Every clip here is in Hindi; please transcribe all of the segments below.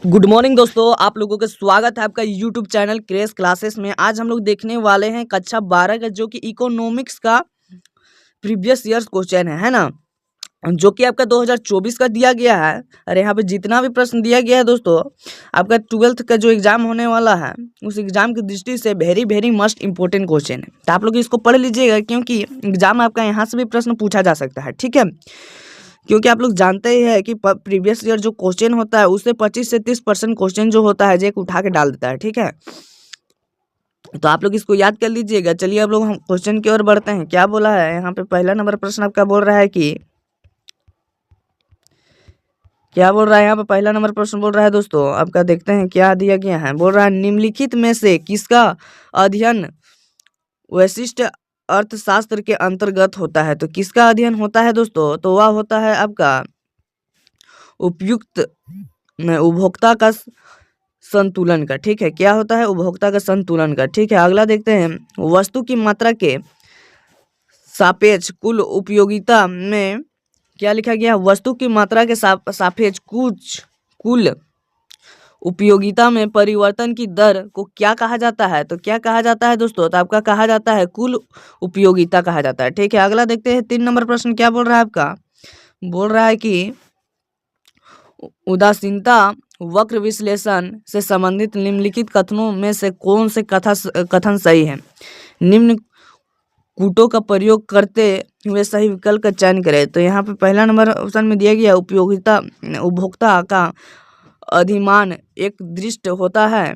गुड मॉर्निंग दोस्तों, आप लोगों का स्वागत है आपका यूट्यूब चैनल क्रेज क्लासेस में। आज हम लोग देखने वाले हैं कक्षा 12 का जो कि इकोनॉमिक्स का प्रीवियस ईयर्स क्वेश्चन है ना, जो कि आपका 2024 का दिया गया है। और यहाँ पे जितना भी प्रश्न दिया गया है दोस्तों, आपका 12th का जो एग्जाम होने वाला है उस एग्जाम की दृष्टि से very very must important question है। तो आप लोग इसको पढ़ लीजिएगा, क्योंकि एग्जाम आपका यहाँ से भी प्रश्न पूछा जा सकता है, ठीक है। क्योंकि आप लोग जानते ही है कि प्रीवियस ईयर जो क्वेश्चन होता है उससे 25 से 30% क्वेश्चन जो होता है जे उठा के डाल देता है, ठीक है। तो आप लोग इसको याद कर लीजिएगा। चलिए अब लोग हम क्वेश्चन की ओर बढ़ते हैं। क्या बोला है यहाँ पे, पहला नंबर प्रश्न आपका बोल रहा है कि क्या बोल रहा है यहाँ पे, पहला नंबर प्रश्न बोल रहा है दोस्तों आपका, देखते हैं क्या दिया गया है। बोल रहा है निम्नलिखित में से किसका अध्ययन वैशिष्ट अर्थशास्त्र के अंतर्गत होता है। तो किसका अध्ययन होता है दोस्तों, तो वह होता है आपका उपयुक्त उपभोक्ता का संतुलन का, ठीक है। क्या होता है, उपभोक्ता का संतुलन का, ठीक है। अगला देखते हैं, वस्तु की मात्रा के सापेक्ष कुल उपयोगिता में क्या लिखा गया, वस्तु की मात्रा के सापेक्ष कुल उपयोगिता में परिवर्तन की दर को क्या कहा जाता है। तो क्या कहा जाता है दोस्तों, तो आपका कहा जाता है कुल उपयोगिता कहा जाता है, ठीक है। अगला देखते हैं 3 नंबर प्रश्न क्या बोल रहा है आपका, बोल रहा है कि उदासीनता वक्र विश्लेषण से संबंधित निम्नलिखित कथनों में से कौन से कथन सही है। निम्न कूटों का प्रयोग करते हुए सही विकल्प का चयन करें। तो यहाँ पे पहला नंबर ऑप्शन में दिया गया उपयोगिता उपभोक्ता का अधिमान एक दृष्ट होता है,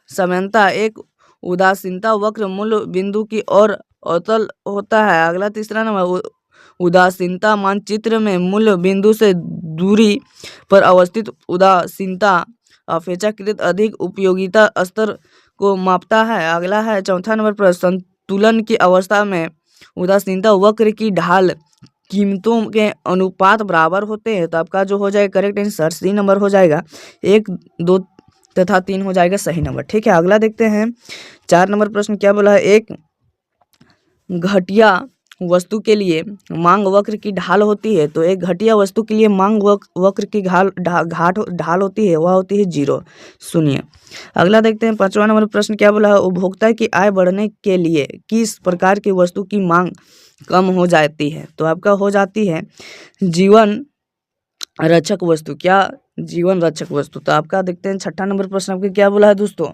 समानता एक उदासीनता वक्र मूल्य बिंदु की ओर अवतल होता है। अगला तीसरा नंबर उदासीनता मानचित्र में मूल्य बिंदु से दूरी पर अवस्थित उदासीनता अपेक्षाकृत अधिक उपयोगिता स्तर को मापता है। अगला है चौथा नंबर पर संतुलन की अवस्था में उदासीनता वक्र की ढाल कीमतों के अनुपात बराबर होते हैं। तो आपका जो हो जाएगा करेक्ट आंसर सी नंबर हो जाएगा, 1, 2 तथा 3 हो जाएगा सही नंबर, ठीक है। अगला देखते हैं 4 नंबर प्रश्न क्या बोला है, एक घटिया वस्तु के लिए मांग वक्र की ढाल होती है। तो एक घटिया वस्तु के लिए मांग वक्र की ढाल होती है, वह होती है 0, शून्य। अगला देखते हैं 5वां नंबर प्रश्न क्या बोला है, उपभोक्ता की आय बढ़ने के लिए किस प्रकार की वस्तु की मांग कम हो जाती है। तो आपका हो जाती है जीवन रक्षक वस्तु, क्या जीवन रक्षक वस्तु। तो आपका देखते हैं 6ठा नंबर प्रश्न आपका क्या बोला है दोस्तों,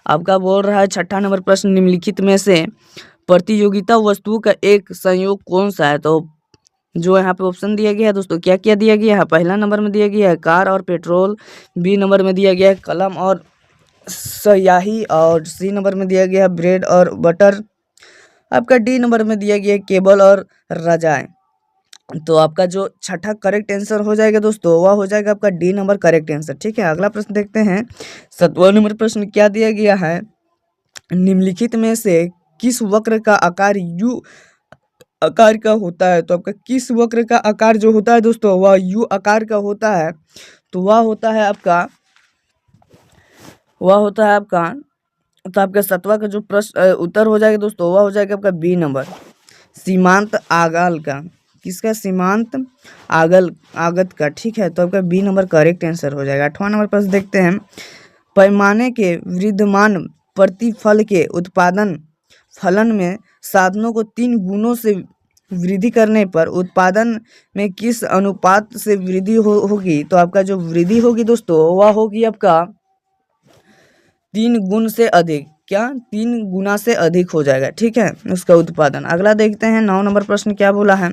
आपका बोल रहा है 6ठा नंबर प्रश्न निम्नलिखित में से प्रतियोगिता वस्तुओं का एक संयोग कौन सा है। तो जो यहाँ पे ऑप्शन दिया गया है दोस्तों, क्या क्या दिया गया है, पहला नंबर में दिया गया है कार और पेट्रोल, बी नंबर में दिया गया है कलम और स्याही, और सी नंबर में दिया गया है ब्रेड और बटर, आपका डी नंबर में दिया गया है केबल और रजाएं। तो आपका जो छठा करेक्ट आंसर हो जाएगा दोस्तों, वह हो जाएगा आपका डी नंबर करेक्ट आंसर, ठीक है। अगला प्रश्न देखते हैं 7वां नंबर प्रश्न क्या दिया गया है, निम्नलिखित में से किस वक्र का आकार यू आकार का होता है। तो आपका किस वक्र का आकार जो होता है दोस्तों, वह यू आकार का होता है। तो वह होता है आपका तो आपका 7वां का जो प्रश्न उत्तर हो जाएगा दोस्तों, वह हो जाएगा आपका बी नंबर सीमांत आगल का, किसका, सीमांत आगत का, ठीक है। तो आपका बी नंबर करेक्ट आंसर हो जाएगा। 8वां नंबर प्रश्न देखते हैं, पैमाने के विद्यमान प्रतिफल के उत्पादन फलन में साधनों को 3 गुणों से वृद्धि करने पर उत्पादन में किस अनुपात से वृद्धि होगी। तो आपका जो वृद्धि होगी दोस्तों, वह होगी आपका 3 गुण से अधिक, क्या 3 गुना से अधिक हो जाएगा, ठीक है, उसका उत्पादन। अगला देखते हैं 9 नंबर प्रश्न क्या बोला है,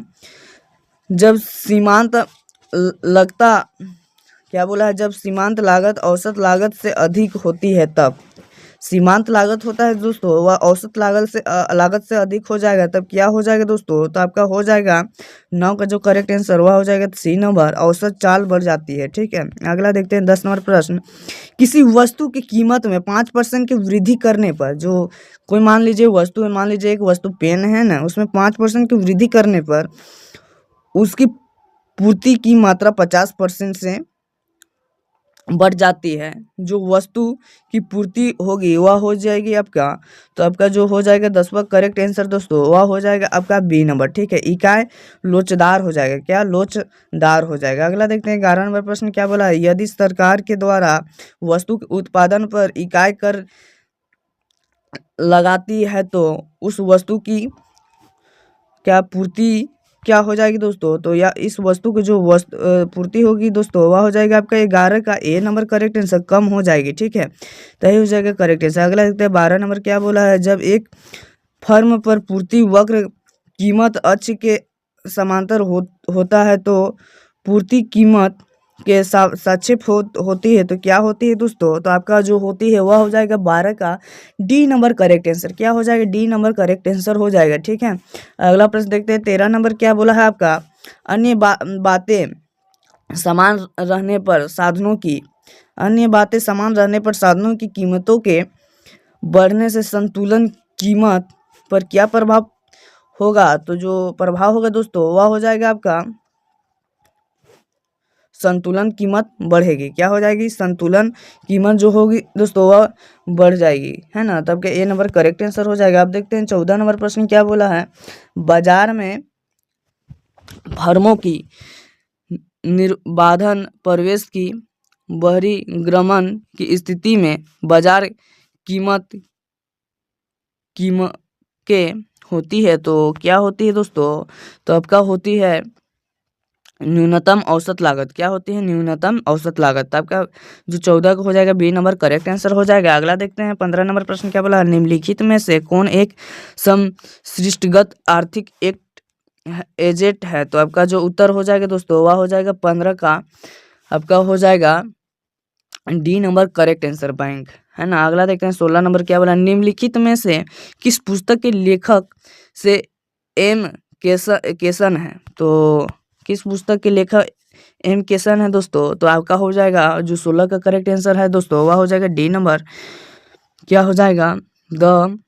जब सीमांत लगता क्या बोला है, जब सीमांत लागत औसत लागत से अधिक होती है तब, सीमांत लागत होता है दोस्तों वह औसत लागत से अधिक हो जाएगा, तब क्या हो जाएगा दोस्तों, तो आपका हो जाएगा 9 का जो करेक्ट आंसर वह हो जाएगा सी नंबर, औसत चाल बढ़ जाती है, ठीक है। अगला देखते हैं 10 नंबर प्रश्न, किसी वस्तु की कीमत में 5% की वृद्धि करने पर, जो कोई मान लीजिए वस्तु है, मान लीजिए एक वस्तु पेन है ना, उसमें 5% की वृद्धि करने पर उसकी पूर्ति की मात्रा 50% से बढ़ जाती है, जो वस्तु की पूर्ति होगी वह हो जाएगी आपका, तो आपका जो हो जाएगा 10वां करेक्ट आंसर दोस्तों वह हो जाएगा आपका बी नंबर। ठीक है, इकाई लोचदार हो जाएगा, क्या लोचदार हो जाएगा। अगला देखते हैं 11 नंबर प्रश्न क्या बोला है, यदि सरकार के द्वारा वस्तु के उत्पादन पर इकाई कर लगाती है तो उस वस्तु की क्या पूर्ति क्या हो जाएगी दोस्तों, तो या इस वस्तु की जो वस्तु पूर्ति होगी दोस्तों वह हो जाएगा आपका 11 का ए नंबर करेक्ट आंसर, कम हो जाएगी। ठीक है, तो यही हो जाएगा करेक्ट आंसर। अगला देखते हैं 12 नंबर क्या बोला है, जब एक फर्म पर पूर्ति वक्र कीमत अक्ष के समांतर होता है तो पूर्ति कीमत के सापेक्ष होती है तो क्या होती है दोस्तों, तो आपका जो होती है वह हो जाएगा 12 का डी नंबर करेक्ट आंसर, क्या हो जाएगा डी नंबर करेक्ट आंसर हो जाएगा। ठीक है, अगला प्रश्न देखते हैं 13 नंबर क्या बोला है आपका, अन्य बातें समान रहने पर साधनों की अन्य बातें समान रहने पर साधनों की कीमतों के बढ़ने से संतुलन कीमत पर क्या प्रभाव होगा, तो जो प्रभाव होगा दोस्तों वह हो जाएगा आपका संतुलन कीमत बढ़ेगी, क्या हो जाएगी संतुलन कीमत जो होगी दोस्तों वह बढ़ जाएगी, है ना, तब के ए नंबर करेक्ट आंसर हो जाएगा। अब देखते हैं 14 नंबर प्रश्न क्या बोला है, बाजार में फर्मों की निर्बाधन प्रवेश की बहिर्गमन की स्थिति में बाजार कीमत कीमत के होती है तो क्या होती है दोस्तों, तो आपका होती है न्यूनतम औसत लागत, क्या होती है न्यूनतम औसत लागत, आपका जो 14 का हो जाएगा बी नंबर करेक्ट आंसर हो जाएगा। अगला देखते हैं 15 नंबर प्रश्न क्या बोला, निम्नलिखित में से कौन एक समष्टिगत आर्थिक एजेंट है, तो आपका जो उत्तर हो जाएगा दोस्तों वह हो जाएगा 15 का आपका हो जाएगा D number correct answer bank, है ना। अगला देखते हैं 16 नंबर क्या बोला, निम्नलिखित में से किस पुस्तक के लेखक से एम केसन है, तो किस पुस्तक के लेखक एम केसन है दोस्तों, तो आपका हो जाएगा जो 16 का करेक्ट आंसर है दोस्तों वह हो जाएगा डी नंबर, क्या हो जाएगा the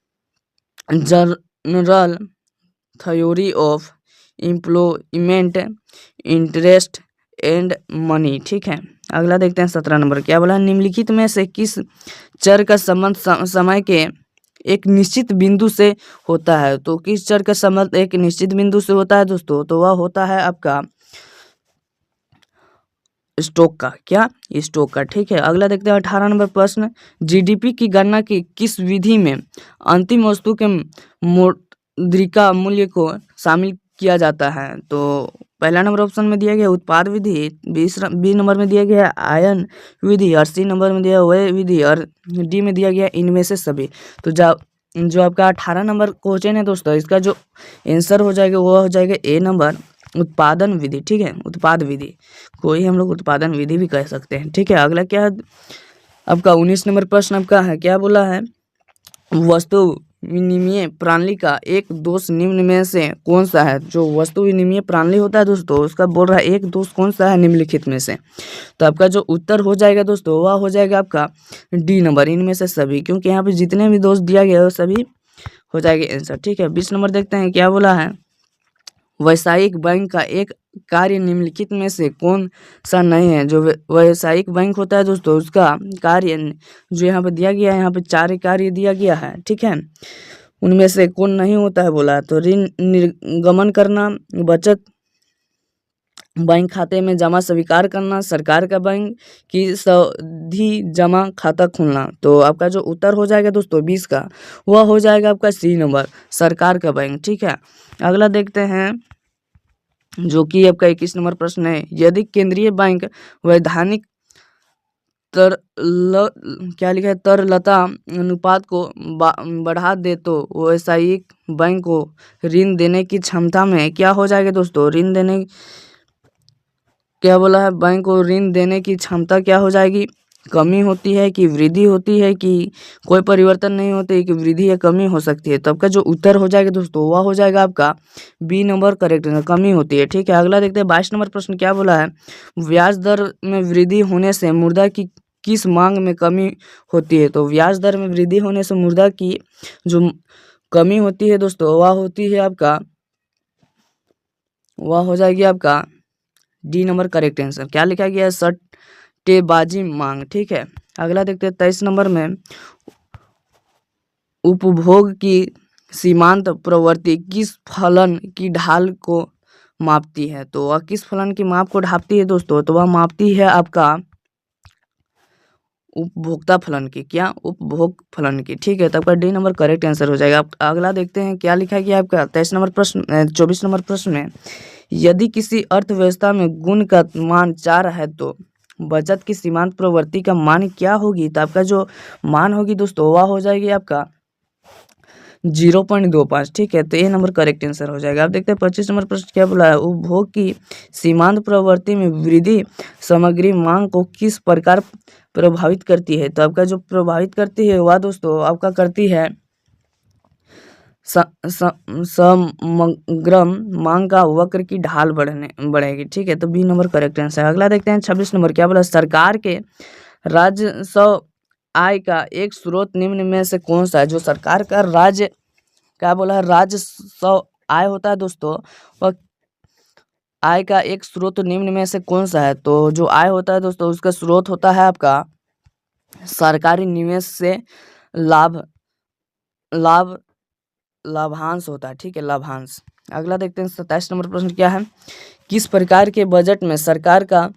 general theory of employment interest and money. ठीक है, अगला देखते हैं 17 नंबर क्या बोला, निम्नलिखित में से किस चर का संबंध समय के एक निश्चित बिंदु से होता है, तो किस चर का संबंध एक निश्चित बिंदु से होता है दोस्तों, तो वह होता है आपका स्टॉक का, क्या स्टॉक का। ठीक है, अगला देखते हैं 18 नंबर प्रश्न, जीडीपी की गणना की किस विधि में अंतिम वस्तु के मौद्रिका मूल्य को शामिल किया जाता है, तो पहला नंबर ऑप्शन में दिया गया उत्पाद विधि, बी नंबर में दिया गया आयन विधि और सी नंबर में दिया वह विधि और डी में दिया गया इनमें से सभी। तो जो आपका 18 नंबर क्वेश्चन है दोस्तों इसका जो आंसर हो जाएगा वो हो जाएगा ए नंबर उत्पादन विधि। ठीक है, उत्पाद विधि कोई हम लोग उत्पादन विधि भी कह सकते हैं। ठीक है, अगला क्या है आपका 19 नंबर प्रश्न आपका है क्या बोला है, वस्तु विनिमय प्रणाली का एक दोष निम्न में से कौन सा है, जो वस्तु विनिमय प्रणाली होता है दोस्तों उसका बोल रहा है एक दोष कौन सा है निम्नलिखित में से, तो आपका जो उत्तर हो जाएगा दोस्तों वह हो जाएगा आपका डी नंबर इनमें से सभी, क्योंकि यहाँ पे जितने भी दोष दिया गया है वो सभी हो जाएगा आंसर। ठीक है, 20 नंबर देखते हैं क्या बोला है, व्यावसायिक बैंक का एक कार्य निम्नलिखित में से कौन सा नहीं है, जो व्यावसायिक बैंक होता है दोस्तों उसका कार्य जो यहाँ पे दिया गया है, यहाँ पे 4 कार्य दिया गया है। ठीक है, उनमें से कौन नहीं होता है बोला, तो ऋण निर्गमन करना, बचत बैंक खाते में जमा स्वीकार करना, सरकार का बैंक की सावधि जमा खाता खोलना, तो आपका जो उत्तर हो जाएगा दोस्तों 20 का वह हो जाएगा आपका सी नंबर सरकार का बैंक। ठीक है, अगला देखते हैं जो कि आपका 21 नंबर प्रश्न है, यदि केंद्रीय बैंक वैधानिक क्या लिखा है तरलता अनुपात को बढ़ा दे तो व्यावसायिक बैंक को ऋण देने की क्षमता में क्या हो जाएगा दोस्तों, ऋण देने क्या बोला है बैंक को ऋण देने की क्षमता क्या हो जाएगी, कमी होती है कि वृद्धि होती है कि कोई परिवर्तन नहीं होते कि वृद्धि या कमी हो सकती है, तो आपका जो उत्तर हो जाएगा दोस्तों वह हो जाएगा आपका बी नंबर करेक्ट कमी होती है। ठीक है, अगला देखते हैं 22 नंबर प्रश्न क्या बोला है, ब्याज दर में वृद्धि होने से मुद्रा की किस मांग में कमी होती है, तो ब्याज दर में वृद्धि होने से मुद्रा की जो कमी होती है दोस्तों वह होती है आपका वह हो जाएगी आपका डी नंबर करेक्ट आंसर, क्या लिखा गया है सट्टेबाजी मांग। ठीक है, अगला देखते हैं 23 नंबर में, उपभोग की सीमांत प्रवृत्ति किस फलन की ढाल को मापती है? तो वह किस फलन की माप को ढापती है दोस्तों? तो वह मापती है आपका उपभोक्ता फलन की। क्या? उपभोग फलन की। ठीक है, तो आपका डी नंबर करेक्ट आंसर हो जाएगा। अगला देखते हैं क्या लिखा गया आपका 23 नंबर प्रश्न 24 नंबर प्रश्न में, यदि किसी अर्थव्यवस्था में गुण का मान 4 है तो बचत की सीमांत प्रवृत्ति का मान क्या होगी? तो आपका जो मान होगी दोस्तों वह हो जाएगी आपका 0.25। ठीक है, तो ये नंबर करेक्ट आंसर हो जाएगा। आप देखते हैं 25 नंबर प्रश्न क्या बोला है, उपभोग की सीमांत प्रवृत्ति में वृद्धि सामग्री मांग को किस प्रकार प्रभावित करती है? तो आपका जो प्रभावित करती है वह दोस्तों आपका करती है समग्र मांग का वक्र की ढाल बढ़ेगी। ठीक है, तो बी नंबर करेक्ट आंसर। अगला देखते हैं 26 नंबर क्या बोला, सरकार के राजस्व आय का एक स्रोत निम्न में से कौन सा है? जो सरकार का राज्य क्या बोला है राजस्व आय होता है दोस्तों, वह आय का एक स्रोत निम्न में से कौन सा है? तो जो आय होता है दोस्तों उसका स्रोत होता है आपका सरकारी निवेश से लाभ लाभ लाभांश होता है। ठीक है, लाभांश। अगला देखते हैं 27 नंबर प्रश्न क्या है, किस प्रकार के बजट में सरकार का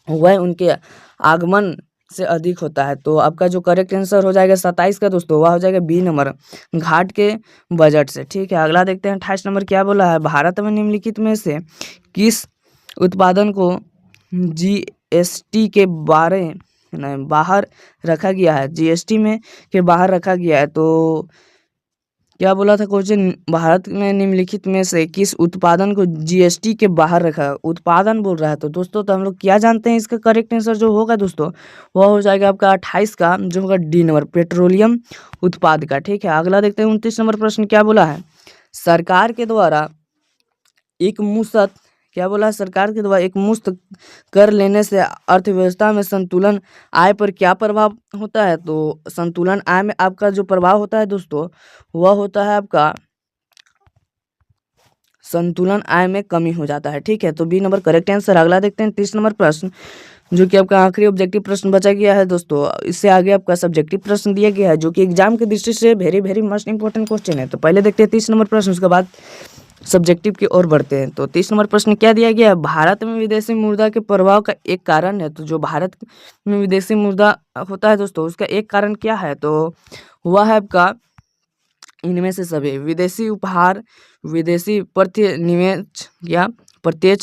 व्यय उनके आगमन से अधिक होता है? तो आपका जो करेक्ट आंसर हो जाएगा 27 का दोस्तों वह हो जाएगा बी नंबर, घाट के बजट से। ठीक है, अगला देखते हैं 28 नंबर क्या बोला है, भारत में निम्नलिखित में से किस उत्पादन को जीएसटी के बाहर रखा गया है? जीएसटी में के बाहर रखा गया है। तो क्या बोला था क्वेश्चन, भारत में निम्नलिखित में से किस उत्पादन को जीएसटी के बाहर रखा? उत्पादन बोल रहा है तो दोस्तों तो हम लोग क्या जानते हैं इसका करेक्ट आंसर जो होगा दोस्तों वह हो जाएगा आपका 28 का जो होगा डी नंबर, पेट्रोलियम उत्पाद का। ठीक है, अगला देखते हैं 29 नंबर प्रश्न क्या बोला है, सरकार के द्वारा एक मुश्त क्या बोला है, सरकार के द्वारा एक मुश्त कर लेने से अर्थव्यवस्था में संतुलन आय पर क्या प्रभाव होता है? तो संतुलन आय में आपका जो प्रभाव होता है दोस्तों वह होता है आपका संतुलन आय में कमी हो जाता है। ठीक है, तो बी नंबर करेक्ट आंसर। अगला देखते हैं 30 नंबर प्रश्न जो कि आपका आखिरी ऑब्जेक्टिव प्रश्न बचा गया है दोस्तों, इससे आगे आपका सब्जेक्टिव प्रश्न दिया गया है जो कि एग्जाम की दृष्टि से वेरी मस्ट इंपॉर्टेंट क्वेश्चन है। तो पहले देखते हैं 30 नंबर प्रश्न, उसके बाद सब्जेक्टिव की ओर बढ़ते हैं। तो 30 नंबर प्रश्न क्या दिया गया है, भारत में विदेशी मुद्रा के प्रभाव का एक कारण है। तो जो भारत में विदेशी मुद्रा होता है दोस्तों उसका एक कारण क्या है? तो वह है आपका इनमें से सभी विदेशी उपहार, विदेशी प्रत्यक्ष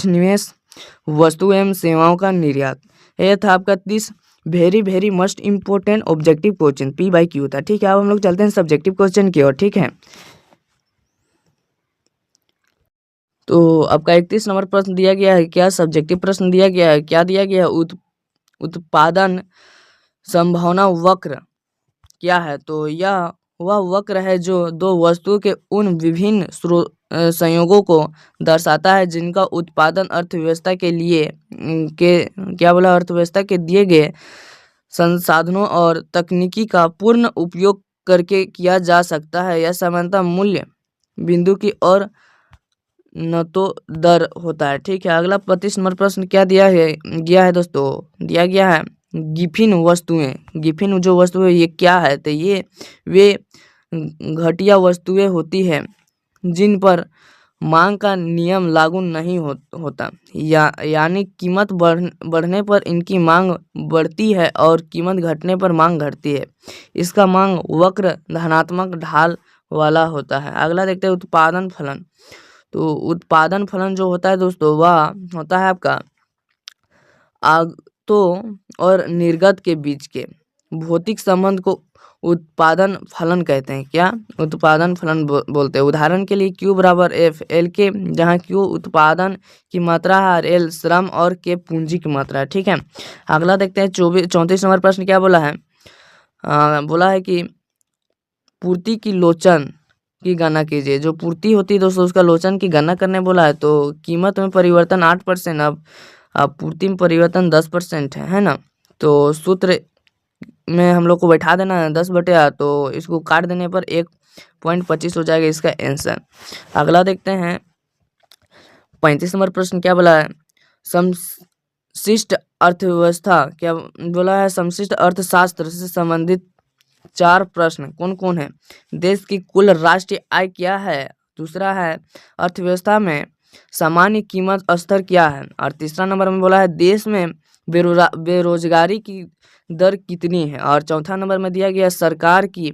निवेश, वस्तु एवं सेवाओं का निर्यात। यह था आपका 30 very must important objective question P/Q था। ठीक है, अब हम लोग चलते हैं सब्जेक्टिव क्वेश्चन की ओर। ठीक है, तो आपका 31 नंबर प्रश्न दिया गया है, क्या सब्जेक्टिव प्रश्न दिया गया है, क्या दिया गया है, उत्पादन संभावना वक्र क्या है? तो यह वह वक्र है जो दो वस्तुओं के उन विभिन्न संयोगों को दर्शाता है जिनका उत्पादन अर्थव्यवस्था के लिए क्या बोला, अर्थव्यवस्था के दिए गए संसाधनों और तकनीकी का पूर्ण उपयोग करके किया जा सकता है। यह समानता मूल्य बिंदु की ओर न तो दर होता है। ठीक है, अगला 25 नंबर प्रश्न क्या दिया है दोस्तों, दिया गया है गिफिन वस्तुएं। गिफिन जो वस्तुएं ये क्या है? तो ये वे घटिया वस्तुएं होती है जिन पर मांग का नियम लागू नहीं होता यानी कीमत बढ़ने पर इनकी मांग बढ़ती है और कीमत घटने पर मांग घटती है। इसका मांग वक्र धनात्मक ढाल वाला होता है। अगला देखते हैं उत्पादन फलन। तो उत्पादन फलन जो होता है दोस्तों वह होता है आपका आगतों और निर्गत के बीच के भौतिक संबंध को उत्पादन फलन कहते हैं। क्या? उत्पादन फलन बोलते हैं। उदाहरण के लिए Q बराबर F L के, जहाँ Q उत्पादन की मात्रा है और L श्रम और K पूंजी की मात्रा है। ठीक है, अगला देखते हैं 34 नंबर प्रश्न क्या बोला है, बोला है कि पूर्ति की लोचन की गणना कीजिए। जो पूर्ति होती है दोस्तों उसका लोचन की गणना करने बोला है। तो कीमत में परिवर्तन 8%, अब पूर्ति में परिवर्तन 10% है ना। तो सूत्र में हम लोग को बैठा देना है 10/8, तो इसको काट देने पर 1.25 हो जाएगा इसका आंसर। अगला देखते हैं 35 नंबर प्रश्न क्या बोला है, शिष्ट अर्थव्यवस्था क्या बोला है, समशिष्ट अर्थशास्त्र से संबंधित 4 प्रश्न कौन कौन है। देश की कुल राष्ट्रीय आय क्या है। दूसरा है अर्थव्यवस्था में सामान्य कीमत स्तर क्या है। और तीसरा नंबर में बोला है देश में बेरोजगारी की दर कितनी है। और चौथा नंबर में दिया गया सरकार की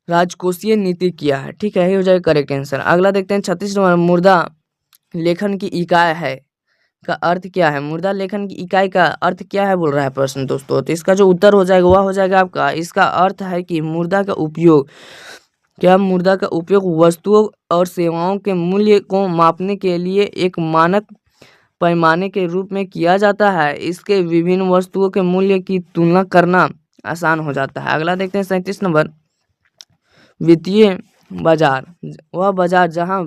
राजकोषीय नीति क्या है। ठीक है, यही हो जाएगा करेक्ट आंसर। अगला देखते हैं 36 नंबर, मुद्रा लेखन की इकाई है का अर्थ क्या है। मुद्रा लेखन की इकाई का अर्थ क्या है बोल रहा है प्रश्न दोस्तों। तो इसका जो उत्तर हो जाएगा वह हो जाएगा आपका, इसका अर्थ है कि मुद्रा का उपयोग मुद्रा का उपयोग वस्तुओं और सेवाओं के मूल्य को मापने के लिए एक मानक पैमाने के रूप में किया जाता है। इसके विभिन्न वस्तुओं के मूल्य की तुलना करना आसान हो जाता है। अगला देखते हैं 37 नंबर, वित्तीय बाजार वह बाजार जहां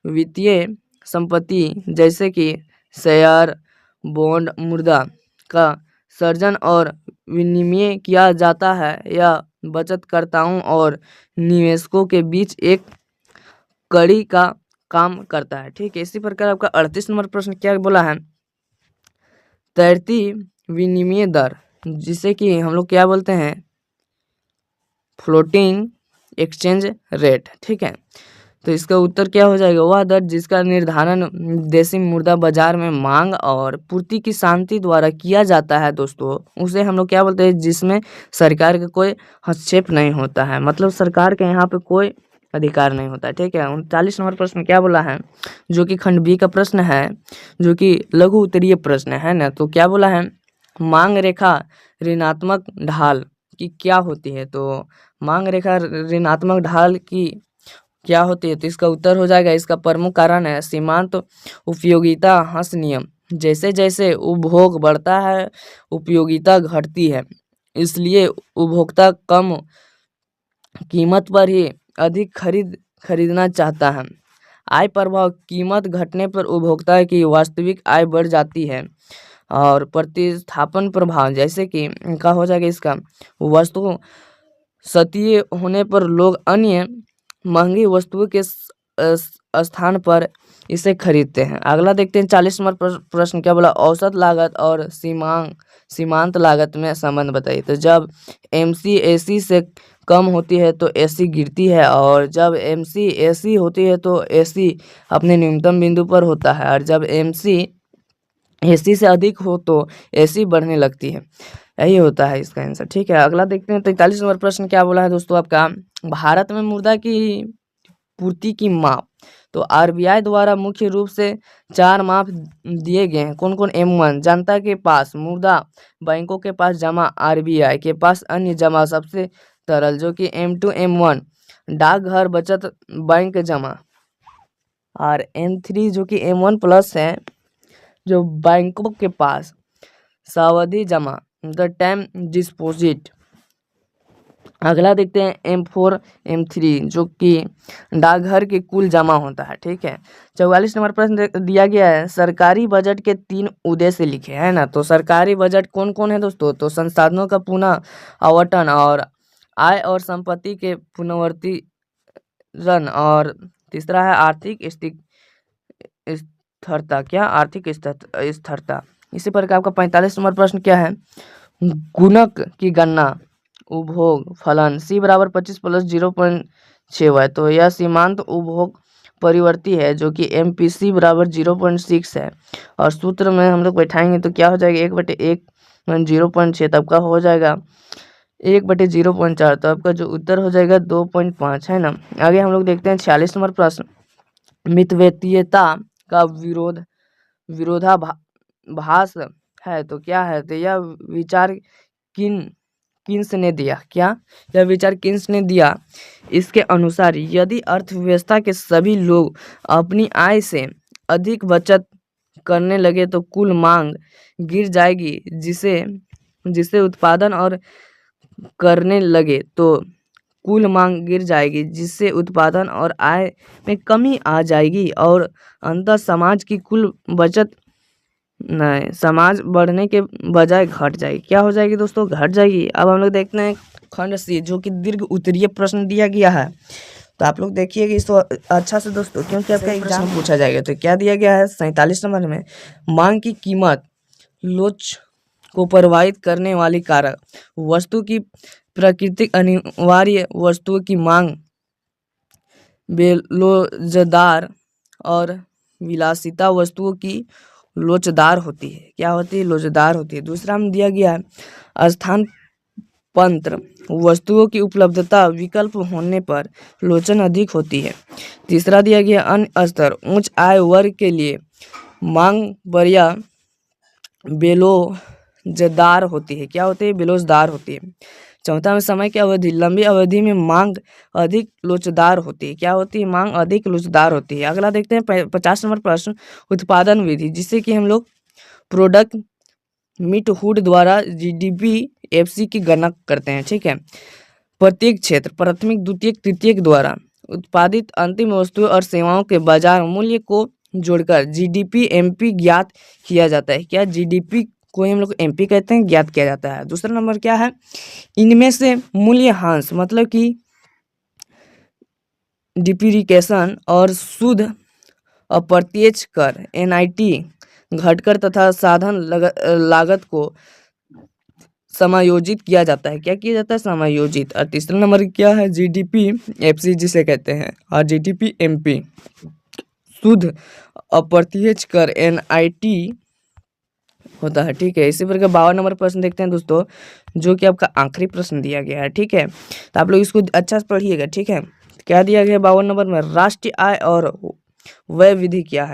वित्तीय संपत्ति जैसे कि शेयर, बॉन्ड, मुद्रा का सर्जन और विनिमय किया जाता है। यह बचतकर्ताओं और निवेशकों के बीच एक कड़ी का काम करता है। ठीक है, इसी प्रकार आपका 38 नंबर प्रश्न क्या बोला है, तैरती विनिमय दर जिसे कि हम लोग क्या बोलते हैं, फ्लोटिंग एक्सचेंज रेट। ठीक है, तो इसका उत्तर क्या हो जाएगा, वह दर जिसका निर्धारण देशी मुद्रा बाजार में मांग और पूर्ति की शांति द्वारा किया जाता है दोस्तों, उसे हम लोग क्या बोलते हैं, जिसमें सरकार का कोई हस्तक्षेप नहीं होता है, मतलब सरकार के यहाँ पे कोई अधिकार नहीं होता है। ठीक है, 39 नंबर प्रश्न क्या बोला है, जो कि खंड बी का प्रश्न है, जो कि लघु उत्तरीय प्रश्न है ना। तो क्या बोला है, मांग रेखा ऋणात्मक ढाल की क्या होती है। तो मांग रेखा ऋणात्मक ढाल की क्या होती है, तो इसका उत्तर हो जाएगा, इसका प्रमुख कारण है सीमांत उपयोगिता ह्रास नियम। जैसे जैसे उपभोग बढ़ता है उपयोगिता घटती है, इसलिए उपभोक्ता कम कीमत पर ही अधिक खरीदना चाहता है। आय प्रभाव, कीमत घटने पर उपभोक्ता की वास्तविक आय बढ़ जाती है। और प्रतिस्थापन प्रभाव, जैसे कि क्या हो जाएगा, इसका वस्तु सस्ती होने पर लोग अन्य महंगी वस्तुओं के स्थान पर इसे खरीदते हैं। अगला देखते हैं 40 नंबर प्रश्न क्या बोला, औसत लागत और सीमांत लागत में संबंध बताइए। तो जब एमसी एसी से कम होती है तो एसी गिरती है, और जब एमसी एसी होती है तो एसी अपने न्यूनतम बिंदु पर होता है, और जब एमसी एसी से अधिक हो तो एसी बढ़ने लगती है। यही होता है इसका आंसर। ठीक है, अगला देखते हैं 43 नंबर प्रश्न क्या बोला है दोस्तों आपका, भारत में मुद्रा की पूर्ति की माप। तो आरबीआई द्वारा मुख्य रूप से 4 माप दिए गए हैं, कौन कौन। M1 जनता के पास मुद्रा, बैंकों के पास जमा, आरबीआई के पास अन्य जमा सबसे तरल जो कि M2 M1 डाकघर बचत बैंक जमा, और M3 जो कि M1 प्लस है जो बैंकों के पास सावधि जमा द टाइम डिस्पोजिट। अगला देखते हैं M4 M3 जो कि डाकघर के कुल जमा होता है। ठीक है, 44 नंबर प्रश्न दिया गया है, सरकारी बजट के 3 उद्देश्य लिखे है ना। तो सरकारी बजट कौन कौन है दोस्तों, तो संसाधनों का पुनः आवंटन और आय और संपत्ति के पुनर्वितरण, और तीसरा है आर्थिक स्थिरता। क्या, आर्थिक स्थिरता। इसी प्रकार आपका 45 नंबर प्रश्न क्या है, गुणक की गणना उपभोग फलन C बराबर 25 प्लस 0.6 है। तो यह सीमांत उपभोग परिवर्ती है जो कि MPC बराबर 0.6 है, और सूत्र में हम लोग बैठाएंगे तो क्या हो जाएगा, 1/1 0.6, तब का हो जाएगा 1/0.4, तो आपका जो उत्तर हो जाएगा 2.5 है ना। आगे हम लोग देखते हैं 46 नंबर प्रश्न, मितव्ययिता का विरोधाभास है तो क्या है। तो यह विचार किन्स ने दिया, क्या, यह विचार किन्स ने दिया, इसके अनुसार यदि अर्थव्यवस्था के सभी लोग अपनी आय से अधिक बचत करने लगे तो कुल मांग गिर जाएगी, जिसे उत्पादन और करने लगे तो कुल मांग गिर जाएगी, जिससे उत्पादन और आय में कमी आ जाएगी, और अंततः समाज की कुल बचत नहीं, समाज बढ़ने के बजाय घट जाएगी। क्या हो जाएगी दोस्तों, घट जाएगी। अब हम लोग देखते हैं खंड सी जो कि दीर्घ उत्तरीय प्रश्न दिया गया है। तो आप लोग देखिएगा इसको अच्छा से दोस्तों, क्योंकि आपका एग्जाम पूछा जाएगा। तो क्या दिया गया है 47 नंबर में, मांग की कीमत लोच को प्रभावित करने वाली कारक, वस्तु की प्राकृतिक अनिवार्य वस्तुओं की मांग बेलोजदार और विलासिता वस्तुओं की लोचदार होती है। क्या होती है? लोचदार होती है। दूसरा में दिया गया है स्थान पंत्र, वस्तुओं की उपलब्धता विकल्प होने पर लोचन अधिक होती है। तीसरा दिया गया अन्य स्तर, उच्च आय वर्ग के लिए मांग बरिया बेलोजदार होती है। क्या होती है? बेलोजदार होती है। चौथा में समय की अवधि, लंबी अवधि में मांग अधिक लोचदार होती है। क्या होती है? मांग अधिक लोचदार होती है। अगला देखते हैं 50 नंबर प्रश्न, उत्पादन विधि, जिससे कि हम लोग प्रोडक्ट मिटहुड द्वारा जीडीपी एफसी की गणना करते हैं। ठीक है। प्रत्येक क्षेत्र प्राथमिक, द्वितीयक, तृतीयक द्वारा उत्पादित अंतिम वस्तुओं और सेवाओं के बाजार मूल्य को जोड़कर जीडीपी एमपी ज्ञात किया जाता है। क्या? जीडीपी को हम लोग एमपी कहते हैं, ज्ञात किया जाता है। दूसरा नंबर क्या है? इनमें से मूल्यह्रास मतलब कि डिप्रिसिएशन और शुद्ध अप्रत्यक्ष कर एनआईटी घटकर तथा साधन लागत को समायोजित किया जाता है। क्या किया जाता है? समायोजित। और तीसरा नंबर क्या है? जीडीपी एफसी जिसे कहते हैं, और जीडीपी एमपी शुद्ध अप्रत्यक्ष कर एनआईटी होता है। ठीक है। इसी प्रकार 52 नंबर प्रश्न देखते हैं दोस्तों, जो कि आपका आखिरी प्रश्न दिया गया है। ठीक है। तो आप लोग इसको अच्छा से पढ़िएगा। ठीक है। क्या दिया गया 52 नंबर में? राष्ट्रीय आय और व्यय विधि क्या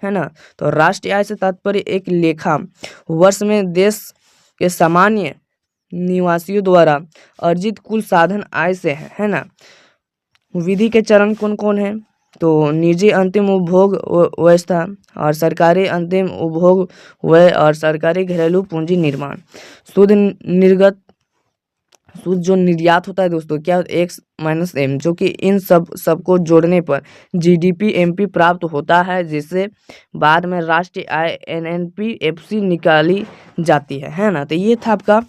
है ना? तो राष्ट्रीय आय से तात्पर्य एक लेखा वर्ष में देश के सामान्य निवासियों द्वारा अर्जित कुल साधन आय से है ना? विधि के चरण कौन कौन है? तो निजी अंतिम उपभोग व्यवस्था और सरकारी अंतिम उपभोग व्यय और सरकारी घरेलू पूंजी निर्माण। शुद्ध निर्गत, शुद्ध जो निर्यात होता है दोस्तों, क्या? एक्स माइनस एम, जो कि इन सबको जोड़ने पर जीडीपी एमपी प्राप्त होता है, जिससे बाद में राष्ट्रीय आय एनएनपी एफसी निकाली जाती है ना? तो ये था आपका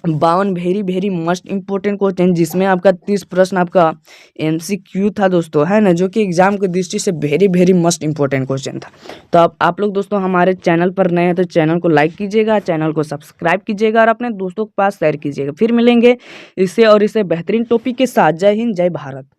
52 वेरी मस्ट इंपॉर्टेंट क्वेश्चन, जिसमें आपका 30 प्रश्न आपका एमसीक्यू था दोस्तों, है ना? जो कि एग्जाम की दृष्टि से वेरी मस्ट इंपॉर्टेंट क्वेश्चन था। तो अब आप लोग दोस्तों हमारे चैनल पर नए हैं तो चैनल को लाइक कीजिएगा, चैनल को सब्सक्राइब कीजिएगा और अपने दोस्तों के पास शेयर कीजिएगा। फिर मिलेंगे इससे और इससे बेहतरीन टॉपिक के साथ। जय हिंद, जय भारत।